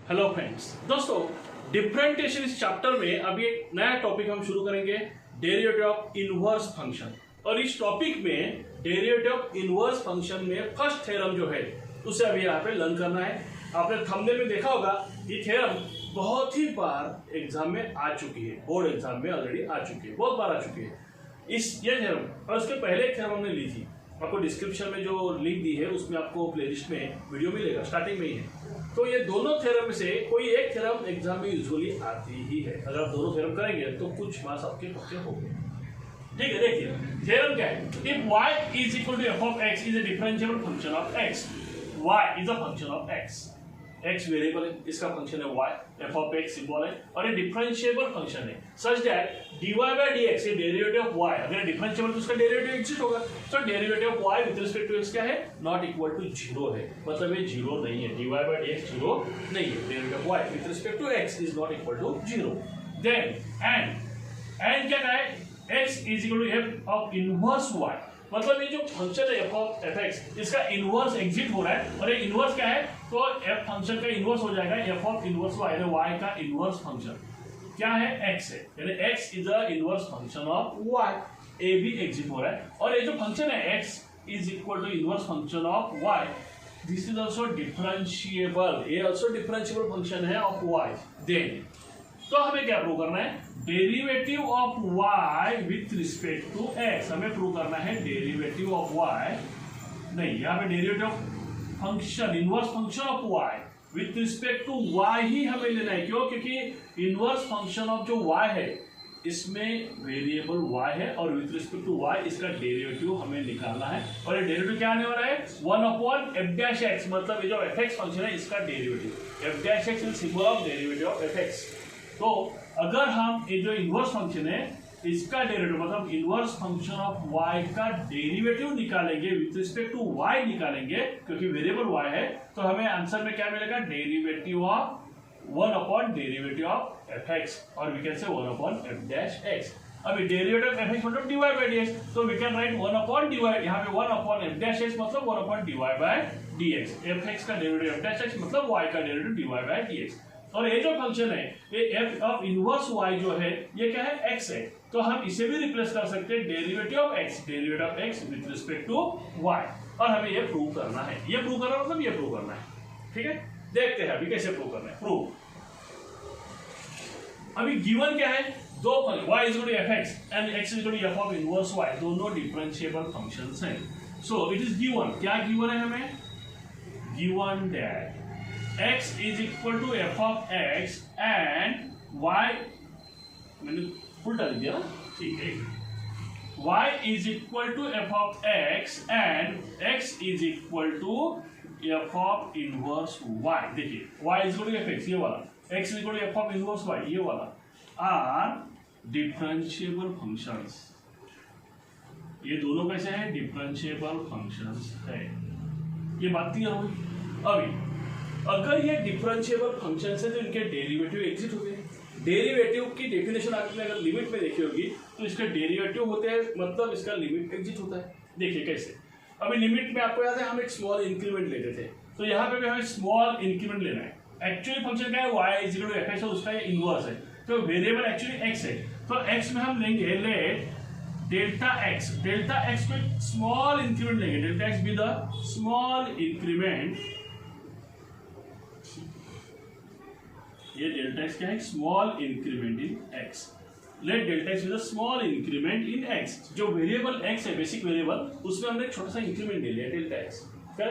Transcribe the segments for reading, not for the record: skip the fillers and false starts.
Hello friends, दोस्तों differentiation इस chapter में अभी एक नया टॉपिक हम शुरू करेंगे, डेरिवेटिव ऑफ इनवर्स फंक्शन। और इस टॉपिक में डेरिवेटिव ऑफ इनवर्स फंक्शन में फर्स्ट थ्योरम जो है उसे अभी यहाँ पे लर्न करना है। आपने थंबनेल में देखा होगा, ये थ्योरम बहुत ही बार एग्जाम में आ चुकी है, बोर्ड एग्जाम में ऑलरेडी आ चुकी है, बहुत बार आ चुकी है ये थ्योरम। और उसके पहले एक थ्योरम हमने ली थी, आपको डिस्क्रिप्शन में जो लिंक दी है उसमें आपको प्लेलिस्ट में वीडियो मिलेगा, स्टार्टिंग में ही है। तो ये दोनों थ्योरम में से कोई एक थ्योरम एग्जाम में यूजुअली आती ही है। अगर आप दोनों थ्योरम करेंगे तो कुछ मार्क्स आपके पक्के हो गए। ठीक है, देखिए थ्योरम क्या है। If y is equal to f of x is a differentiable function of x, y is a function of x, x variable है, इसका फंक्शन है y, f of x symbol है और ये डिफरेंशिएबल फंक्शन है such that dy by dx ये derivative of y, अगर differentiable तो उसका डेरिवेटिव एग्जिस्ट होगा। तो derivative of y with respect to x क्या है, नॉट इक्वल टू 0 है, मतलब ये 0 नहीं है, dy by dx 0 नहीं है, derivative of y with respect to x is not equal to 0। Then and क्या है, x is equal to f of inverse y, मतलब ये जो फंक्शन है f ऑफ fx इसका इनवर्स एग्जिट हो रहा है। और ये इनवर्स क्या है, तो f फंक्शन का इनवर्स हो जाएगा f ऑफ इनवर्स y, यानी y का इनवर्स फंक्शन क्या है, x है, यानी x is a inverse function of y, a भी एग्जिट हो रहा है। और ये जो फंक्शन है x is equal to inverse function of y, this is also differentiable, ये आल्सो डिफरेंशिएबल फंक्शन है ऑफ y। देन तो हमें क्या प्रूव करना है, derivative of y with respect to x, हमें प्रूव करना है डेरिवेटिव ऑफ y, नहीं यहाँ पे derivative of function inverse function of y with respect to y ही हमें लेना है। क्यों, क्योंकि इनवर्स फंक्शन ऑफ जो y है इसमें वेरिएबल y है और विथ रिस्पेक्ट टू y इसका डेरिवेटिव हमें निकालना है। और ये डेरिवेटिव क्या आने वाला है, 1/f'(x), मतलब ये जो fx फंक्शन है इसका derivative, f'(x) is symbol of derivative of fx। तो अगर हम ये जो इनवर्स फंक्शन है इसका डेरिवेटिव, मतलब इनवर्स फंक्शन ऑफ y का डेरिवेटिव निकालेंगे विथ रिस्पेक्ट टू y निकालेंगे, क्योंकि वेरिएबल y है, तो हमें आंसर में क्या मिलेगा, डेरिवेटिव ऑफ 1/डेरिवेटिव ऑफ fx, और वी कैन से 1/f'(x। अभी डेरिवेटिव ऑफ fx मतलब dy by dx, तो वी कैन राइट 1/dy, यहाँ पे 1/f'(x) मतलब 1/dy by dx, fx का डेरिवेटिव f'(x) मतलब y का डेरिवेटिव dy by dx। और ये जो फंक्शन है ये f ऑफ इनवर्स y जो है ये क्या है, x है, तो हम इसे भी रिप्लेस कर सकते हैं derivative of x, derivative of x with respect to y, और हमें ये प्रूव करना है। ये प्रूव करना मतलब ये प्रूव करना है। ठीक है, देखते हैं अभी कैसे प्रूव करना है। प्रूव, अभी गिवन क्या है, दो function y is equal to fx and x is equal to f of inverse y, दोनों डिफरेंशिएबल फंक्शंस हैं। सो इट इज गिवन, क्या गिवन है हमें, given that x is equal to f of x and y, मैंने उल्टा लिख दिया, ठीक है, y is equal to f of x and x is equal to f of inverse y। देखिए y is equal to fx ये वाला, x is equal to f of inverse y ये वाला, are differentiable functions। ये दोनों कैसे हैं, differentiable functions है। ये बात क्लियर होगी। अभी अगर ये डिफरेंशिएबल फंक्शंस है तो इनके डेरिवेटिव एग्जिट होते हैं। डेरिवेटिव की डेफिनेशन आपने अगर लिमिट में देखी होगी तो इसके डेरिवेटिव होते हैं, मतलब इसका लिमिट एग्जिट होता है। देखिए कैसे, अभी लिमिट में आपको याद है हम एक स्मॉल इंक्रीमेंट लेते थे, तो यहाँ पे भी हमें स्मॉल इंक्रीमेंट लेना है। एक्चुअली फंक्शन क्या है, y is equal to fx, और उसका इनवर्स है, तो वेरिएबल एक्चुअली x है, तो x में हम लेंगे लेट डेल्टा x को स्मॉल इंक्रीमेंट लेंगे, delta x be the small increment, ये डेल्टा x क्या है, small increment in x, let delta x with a small increment in x। जो वेरिएबल x है, बेसिक वेरिएबल, उसमें हमने छोटा सा इंक्रीमेंट ले लिया डेल्टा x, फिर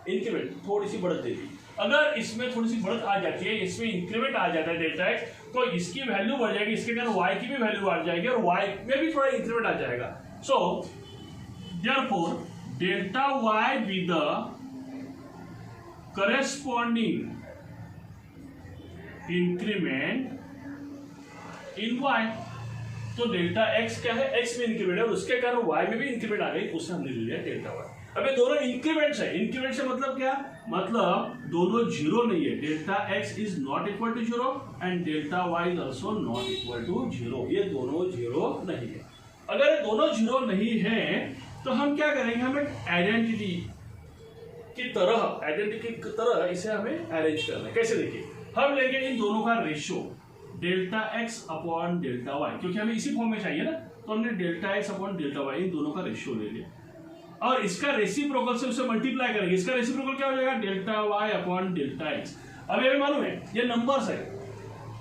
इंक्रीमेंट थोड़ी सी बढ़त दे दी। अगर इसमें थोड़ी सी बढ़त आ जाती है, इसमें इंक्रीमेंट आ जाता है डेल्टा x, तो इसकी वैल्यू बढ़ जाएगी, इसके कारण y की भी वैल्यू बढ़ जाएगी और y में भी थोड़ा इंक्रीमेंट आ जाएगा। So therefore delta y with the corresponding increment in y, तो डेल्टा x क्या है, x में इंक्रीमेंट है और उसके कारण y में भी इंक्रीमेंट आ गई, उसे हमने ले लिया डेल्टा y। अब ये दोनों इंक्रीमेंट्स है, इंक्रीमेंट से मतलब क्या, मतलब दोनों जीरो नहीं है, delta x is not equal to 0 and delta y is also not equal to 0, ये दोनों जीरो नहीं है। अगर ये दोनों जीरो नहीं है तो हम क्या करेंगे, हम एक आइडेंटिटी की तरह इसे हमें अरेंज करना है। कैसे, देखिए हम लेंगे इन दोनों का ratio delta x upon delta Y, क्योंकि हमें इसी फॉर्म में चाहिए ना, तो हमने delta x upon delta Y इन दोनों का रेशियो ले लिया और इसका रेसिप्रोकल से उसे मल्टीप्लाई करेंगे। इसका रेसिप्रोकल क्या हो जाएगा, delta y upon delta x. अब ये मालूम है ये नंबर्स है,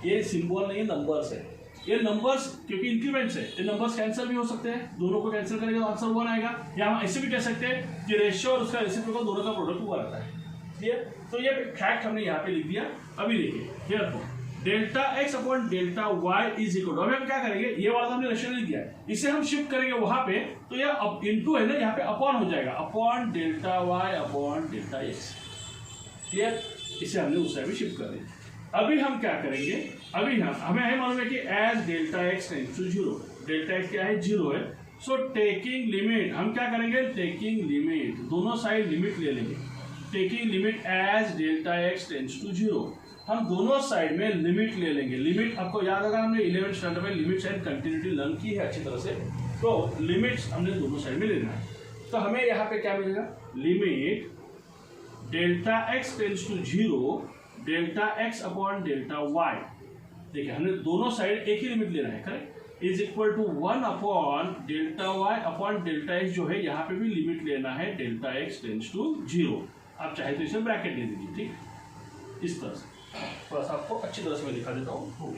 ये सिंबल नहीं नंबर्स है, ये नंबर्स क्योंकि इंक्रीमेंट्स है, ये नंबर्स कैंसिल भी हो सकते हैं, दोनों को कैंसिल करेंगे तो आंसर 1 आएगा। या हम ऐसे भी कह सकते हैं कि रेशियो और उसका रेसिप्रोकल दोनों का प्रोडक्ट 1 आता है। क्लियर? तो ये फैक्ट हमने यहाँ पे लिख दिया। अभी देखिए here delta x upon delta Y is equal to, अभी हम क्या करेंगे, ये वाला हमने रेशियो लिख दिया है, इसे हम शिफ्ट करेंगे वहां पे, तो ये इनटू है ना, यहाँ पे अपॉन हो जाएगा, upon delta y upon delta x. Clear? इसे हमने उस साइड भी शिफ्ट कर दिया। अभी हम क्या करेंगे, अभी हमें यही मालूम है कि as delta x tends to 0, delta x क्या है 0 है, सो टेकिंग लिमिट हम क्या करेंगे, टेकिंग लिमिट दोनों साइड लिमिट ले लेंगे, taking limit as delta x tends to 0, हम दोनों साइड में लिमिट ले लेंगे। लिमिट आपको याद होगा हमने 11th स्टैंडर्ड में लिमिट्स एंड कंटिन्यूटी लर्न की है अच्छी तरह से, तो लिमिट्स हमने दोनों साइड में लेना है। तो हमें यहाँ पे क्या मिलेगा, limit delta x tends to 0 delta x upon delta y, देखिए हमने दोनों साइड एक ही लिमिट लेना है, correct, is equal to 1 upon delta y upon delta x, जो है यहाँ पे भी लिमिट लेना है डेल्टा एक्स टेंड्स टू 0। आप चाहे तो इसे ब्रैकेट ले दीजिए, ठीक, इस तरह से थोड़ा सा आपको अच्छी तरह से मैं दिखा देता हूँ।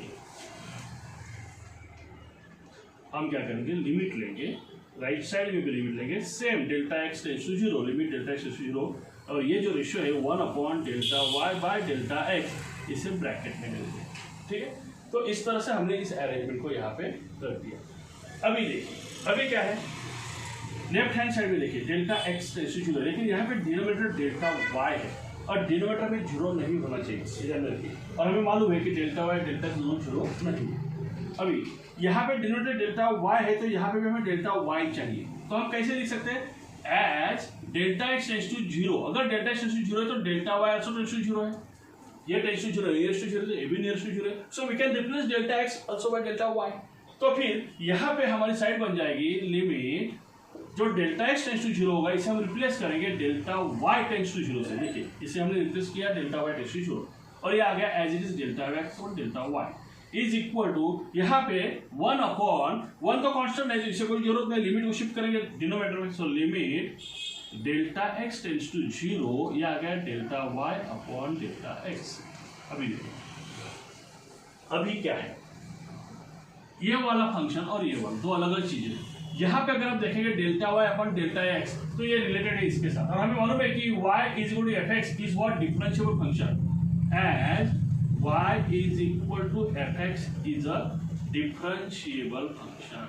हम क्या करेंगे, लिमिट लेंगे, राइट साइड में भी लिमिट लेंगे, same delta x tends to 0, limit delta x tends to 0, और ये जो रेशियो है 1 upon delta y by delta x, इसे ब्रैकेट में ले लेंगे। ठीक है, तो इस तरह से हमने इस अरेंजमेंट को यहाँ पे रख दिया। अभी देखिए अभी क्या है, लेफ्ट हैंड साइड में देखिए डेल्टा एक्स टेंड्स टू 0, लेकिन यहाँ पे डिनोमिनेटर डेल्टा वाई है और डिनोमिनेटर में 0 नहीं होना चाहिए, और हमें मालूम है कि डेल्टा वाई डेल्टा दोनों 0 नहीं है। अभी यहाँ पे डिनोमिनेटर डेल्टा वाई है, तो यहाँ पे भी हमें डेल्टा वाई चाहिए, तो हम कैसे लिख सकते हैं, as delta x tends to 0, अगर डेल्टा एक्स टेंड्स टू 0 है तो delta y also tends to 0 है, ये टेंड्स टू 0 नियरेस्ट टू 0 तो ये भी नियरेस्ट टू 0 है, so we can replace delta x also by delta y. तो फिर यहाँ पे हमारी साइड बन जाएगी लिमिट, जो डेल्टा एक्स टेंड्स टू 0 होगा इसे हम रिप्लेस करेंगे डेल्टा वाई टेंड्स टू 0 से। देखिए इसे हमने रिप्लेस किया डेल्टा वाई टेंड्स टू 0 और ये आ गया as it is delta X और delta Y is equal to, यहाँ पे 1 अपॉन 1 तो कांस्टेंट है, इसे कोई जरूरत नहीं, लिमिट को शिफ्ट करेंगे डिनोमिनेटर में, so limit delta x tends to 0, ये आ गया delta y upon delta x. अभी देखिए अभी क्या है, ये वाला फंक्शन और ये वाला दो अलग अलग चीजें हैं। यहाँ पे अगर आप देखेंगे delta y upon delta x, तो ये रिलेटेड है इसके साथ, और हमें मालूम है कि y is equal to f x is what differentiable function, and y is equal to f x is a differentiable function.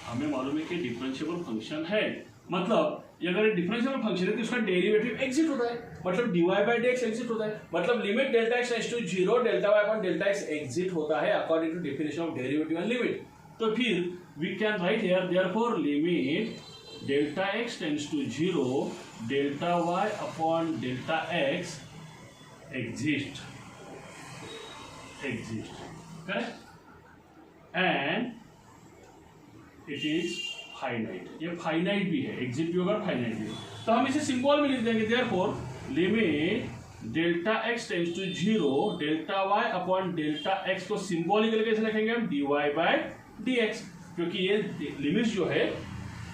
हमें मालूम है कि डिफरेंशिएबल फंक्शन है, मतलब ये अगर डिफरेंशिएबल फंक्शन है तो इसका डेरिवेटिव एग्जिट होता है, मतलब dy बाय dx एग्जिट होता है, मतलब limit delta x tends to 0 delta y upon delta x exist होता है according to definition of derivative and limit. तो फिर we can write here therefore limit delta x tends to 0 delta y upon delta x exist correct, and it is finite, ये finite भी है, exit भी होगा finite भी होगा, तो हम इसे सिंबल में लिख देंगे therefore limit delta x tends to 0 delta y upon delta x को सिंबॉलिकली कैसे लिखेंगे हम, dy बाय dx, क्योंकि ये लिमिट जो है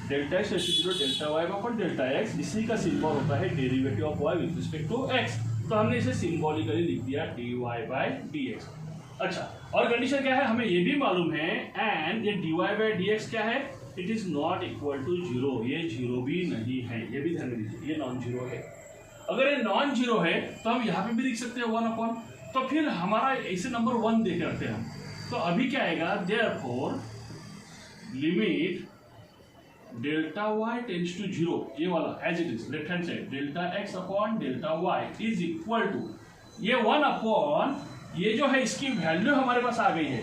delta x tends to 0 delta y upon delta x, इसी का सिंबल होता है derivative of y with respect to x, तो हमने इसे सिंबॉलिकली लिख दिया dy बाय dx। अच्छा, और कंडीशन क्या है, हमें ये भी मालूम है, एंड ये dy बाय dx क्या है, it is not equal to 0, ये 0 भी नहीं है, ये भी ध्यान में दीजिए, ये नॉन जीरो है। अगर ये नॉन जीरो है तो हम यहाँ पे भी लिख सकते हैं 1 अपॉन, तो फिर हमारा इसे नंबर 1 देख रखते हैं हम, तो अभी क्या आएगा, therefore limit delta y tends to 0, ये वाला as it is left hand side delta x upon delta Y is equal to, ये 1 अपॉन ये जो है इसकी वैल्यू हमारे पास आ गई है,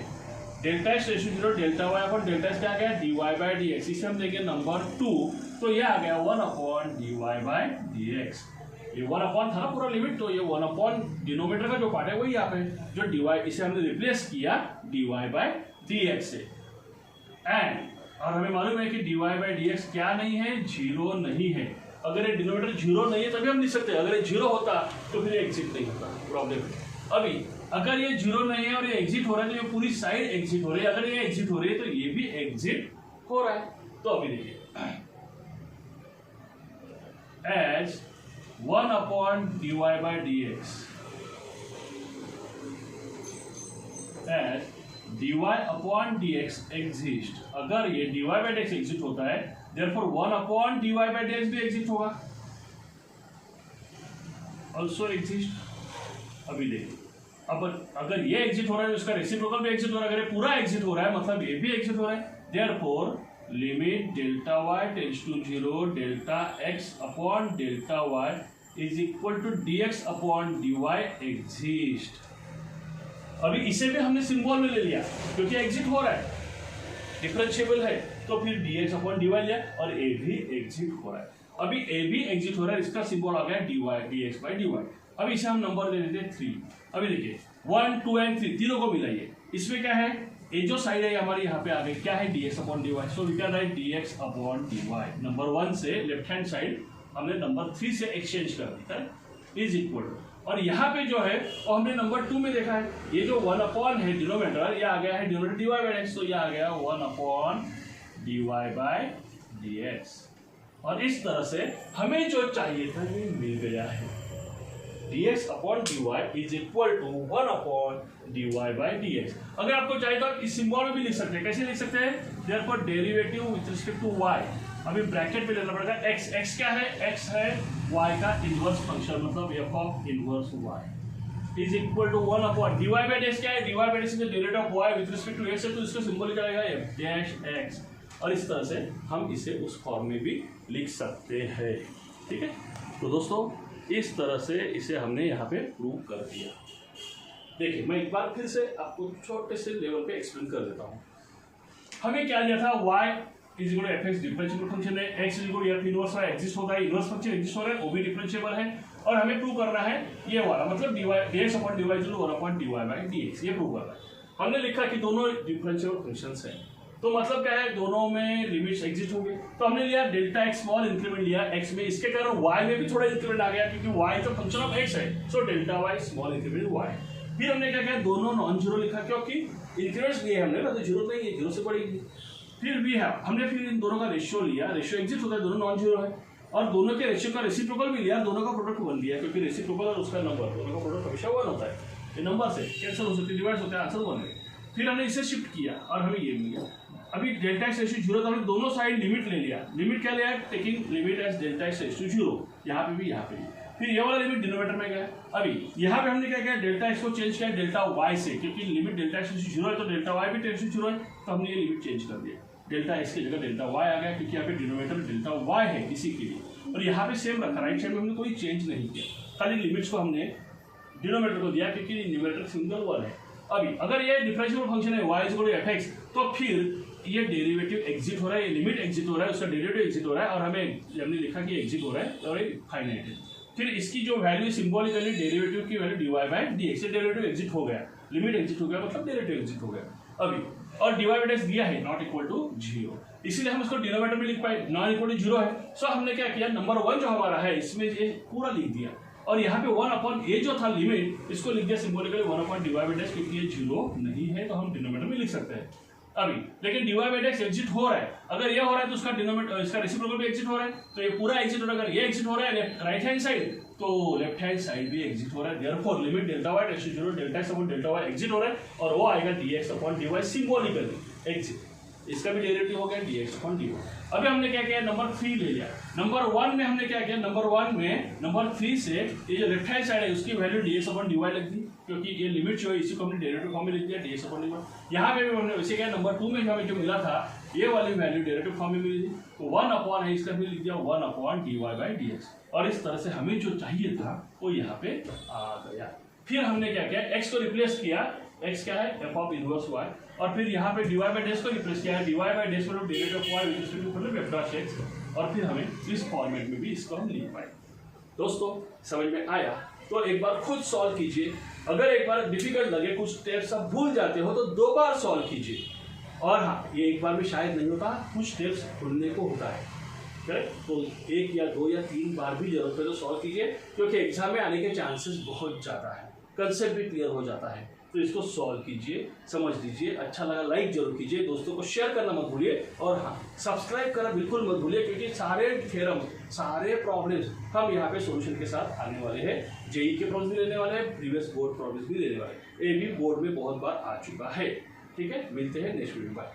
delta x tends to 0 delta y upon delta x क्या आ गया, dy बाय dx, इसे हम देंगे नंबर 2, तो ये आ गया 1 अपॉन dy बाय dx। ये 1 अपॉन था ना पूरा लिमिट, तो ये 1 अपॉन डिनोमिनेटर का जो पार्ट है वही यहाँ पे जो dy, इसे हमने रिप्लेस किया dy बाय dx से, एंड और हमें मालूम है कि dy बाय dx क्या नहीं है, 0 नहीं है, अगर ये डिनोमिनेटर जीरो नहीं है तभी हम लिख सकते हैं, अगर ये जीरो होता तो फिर ये एग्जिट नहीं होता, प्रॉब्लम है। अभी अगर ये जीरो नहीं है और ये एग्जिट हो रहा है तो ये पूरी साइड एग्जिट हो रही है, अगर ये एग्जिट हो रही है तो ये भी एग्जिट हो रहा है। तो अभी देखिए as 1/dy/dx as dy/dx exist, अगर ये dy/dx एग्जिट होता है therefore 1/dy/dx भी एग्जिट होगा, ऑल्सो एग्जिस्ट। अभी देखिए अब अगर ये एग्जिट हो रहा है तो इसका रेसिप्रोकल भी एग्जिट हो रहा है, अगर ये पूरा एग्जिट हो रहा है मतलब ये भी एग्जिट हो रहा है, therefore limit delta y tends to 0 delta x upon delta y is equal to dx upon dy exist. अभी इसे भी हमने सिंबल में ले लिया क्योंकि एग्जिट हो रहा है, डिफरेंशिएबल है, तो फिर dx अपॉन dy लिया और a भी एग्जिट हो रहा है। अभी a भी एग्जिट हो रहा है, इसका सिंबल आ गया dx/dy। अभी इसे हम नंबर दे देते हैं 3। अभी देखिए 1 2 एंड 3 तीनों को मिलाइए, इसमें क्या है, ये जो साइड है हमारी यहाँ पे आ गई क्या है dx upon dy, so we can write dx upon dy। Number 1 से लेफ्ट हैंड साइड हमने नंबर 3 से एक्सचेंज कर दी है, इज इक्वल। और यहाँ पे जो है वो हमने नंबर 2 में देखा है, ये जो 1 अपॉन है डिनोमिनेटर, ये आ गया है डिनोमिनेटर dy/dx, तो ये आ गया 1 अपॉन dy/dx। और इस तरह से हमें जो चाहिए था ये मिल गया है, dx upon dy is equal to 1 upon dy/dx। अगर आपको चाहिए तो आप इस सिंबल में भी लिख सकते हैं, कैसे लिख सकते हैं, therefore derivative with respect to y, अभी ब्रैकेट में लेना पड़ेगा x क्या है, x है y का इनवर्स फंक्शन मतलब f of inverse y is equal to 1 upon dy/dx क्या है, dy/dx is the derivative of y with respect to x है, तो इसका सिंबल क्या आएगा f डैश x। और इस तरह से हम इसे उस फॉर्म में भी लिख सकते हैं, ठीक है। तो दोस्तों इस तरह से इसे हमने यहाँ पे प्रूव कर दिया। देखिए मैं एक बार फिर से आपको छोटे से लेवल पे एक्सप्लेन कर देता हूँ। हमें क्या दिया था, y is equal to fx differentiable function है, x is equal to f inverse है, एग्जिस्ट होता है, इनवर्स फंक्शन एग्जिस्ट हो रहा है, वो भी डिफरेंशिएबल है, और हमें प्रूव करना है ये वाला मतलब dx upon dy is equal to 1 upon dy/dx, ये प्रूव करना है। हमने लिखा कि दोनों डिफरेंशिएबल फंक्शंस हैं, तो मतलब क्या है, दोनों में लिमिट्स एग्जिस्ट होंगे, तो हमने लिया डेल्टा x स्मॉल इंक्रीमेंट लिया x में, इसके कारण y में भी थोड़ा इंक्रीमेंट आ गया क्योंकि y तो फंक्शन ऑफ x है, so delta y small increment y। फिर हमने क्या किया, दोनों नॉन जीरो लिखा क्योंकि इंक्रीमेंट्स लिए हमने ना, तो जीरो नहीं है, जीरो से बढ़ेगी। फिर भी है हमने फिर इन दोनों का रेशियो लिया, रेशियो एग्जिस्ट होता है, दोनों नॉन जीरो है, और दोनों के रेशियो का रेसिप्रोकल भी लिया, दोनों का प्रोडक्ट 1 लिया क्योंकि रेसिप्रोकल और उसका नंबर दोनों का प्रोडक्ट हमेशा 1 होता है, ये नंबर से कैंसिल हो सकते हैं, डिवाइड होता है, आंसर 1 है। फिर हमने इसे शिफ्ट किया और हमें ये मिल गया। अभी डेल्टा एक्स रेशियो जीरो, तो हमने दोनों साइड लिमिट ले लिया, लिमिट क्या लिया, taking limit as delta x ratio zero, यहाँ पे भी यहाँ पे भी। फिर ये वाला लिमिट डिनोमिनेटर में गया। अभी यहाँ पे हमने क्या किया, डेल्टा एक्स को चेंज किया डेल्टा वाई से, क्योंकि limit delta x ratio zero है तो डेल्टा वाई भी टेंशन जीरो है, तो हमने ये लिमिट चेंज कर दिया, डेल्टा एक्स की जगह डेल्टा वाई आ गया क्योंकि यहाँ पे डिनोमिनेटर डेल्टा वाई है इसी के लिए। और यहाँ पे सेम रखा, राइट साइड में हमने कोई चेंज नहीं किया, खाली लिमिट्स को हमने डिनोमिनेटर को दिया क्योंकि न्यूमरेटर सिंगल 1 है। अभी अगर ये डिफरेंशिएबल फंक्शन है y is equal to fx, तो फिर ये डेरिवेटिव एग्जिट हो रहा है, ये लिमिट एग्जिट हो रहा है, उसका डेरिवेटिव एग्जिट हो रहा है, और हमने लिखा कि एग्जिट हो रहा है और ये फाइनाइट है। फिर इसकी जो वैल्यू सिंबॉलिकली डेरिवेटिव की वैल्यू dy/dx, डेरिवेटिव एग्जिट हो गया, लिमिट एग्जिट हो गया मतलब डेरिवेटिव एग्जिट हो गया। अभी और dy/dx दिया है नॉट इक्वल टू 0, इसीलिए हम इसको डिनोमिनेटर में लिख पाए, नॉट इक्वल टू 0 है। सो हमने क्या किया, नंबर 1 जो हमारा है इसमें ये पूरा लिख दिया, और यहाँ पे 1 अपॉन ए जो था लिमिट, इसको लिख दिया सिंबॉलिकली 1 अपॉन dy/dx, क्योंकि ये 0 नहीं है तो हम डिनोमिनेटर में लिख सकते हैं। अभी लेकिन dy/dx एग्जिट हो रहा है, अगर ये हो रहा है तो उसका डिनोमिनेटर, इसका रेसिप्रोकल भी एग्जिट हो रहा है, तो ये पूरा एग्जिट हो रहा है। अगर ये एग्जिट हो रहा है राइट हैंड साइड, तो लेफ्ट हैंड साइड भी एग्जिट हो रहा है, therefore limit delta y tends to 0 delta x upon delta y exist हो रहा है, और वो आएगा dx upon dy symbolically exist, इसका भी डेरिवेटिव हो गया dx अपॉन dy। अभी हमने क्या किया, नंबर 3 ले लिया। नंबर 1 में हमने क्या किया, नंबर 1 में नंबर 3 से ये जो लेफ्ट हैंड साइड है उसकी वैल्यू dx अपॉन dy लिख दी, क्योंकि ये लिमिट जो है इसी को हमने डेरिवेटिव फॉर्म में लिख दिया dx अपॉन dy। यहाँ पे भी हमने वैसे क्या, नंबर 2 में हमें जो मिला था ये वाली वैल्यू डेरिवेटिव फॉर्म में मिली थी, तो 1 अपॉन है, इसका भी लिख दिया 1 अपॉन dy/dx, और इस तरह से हमें जो चाहिए था वो यहाँ पे आ गया। फिर हमने क्या किया, x को रिप्लेस किया, x क्या है f ऑफ इनवर्स y, और फिर यहाँ पे dy/dx को रिप्लेस किया है dy/dx को derivative of y with respect to मतलब f डॉट x, और फिर हमें इस फॉर्मेट में भी इसको हम लिख पाए। दोस्तों समझ में आया तो एक बार खुद सॉल्व कीजिए, अगर एक बार डिफिकल्ट लगे, कुछ स्टेप्स आप भूल जाते हो तो 2 बार सॉल्व कीजिए, और हाँ ये एक बार भी शायद नहीं होता, कुछ स्टेप्स भूलने को होता है, करेक्ट। तो एक या दो या तीन बार भी जरूरत है तो सॉल्व कीजिए, क्योंकि एग्जाम में आने के चांसेस बहुत ज़्यादा है, कंसेप्ट भी क्लियर हो जाता है। तो इसको सॉल्व कीजिए, समझ लीजिए। अच्छा लगा लाइक जरूर कीजिए, दोस्तों को शेयर करना मत भूलिए, और हाँ सब्सक्राइब करना बिल्कुल मत भूलिए, क्योंकि सारे थ्योरम, सारे प्रॉब्लम्स हम यहाँ पे सॉल्यूशन के साथ आने वाले हैं। जेई के प्रॉब्लम्स भी लेने वाले हैं, प्रीवियस बोर्ड प्रॉब्लम्स भी लेने वाले हैं, ये भी बोर्ड में बहुत बार आ चुका है। ठीक है, मिलते हैं नेक्स्ट वीडियो, बाय।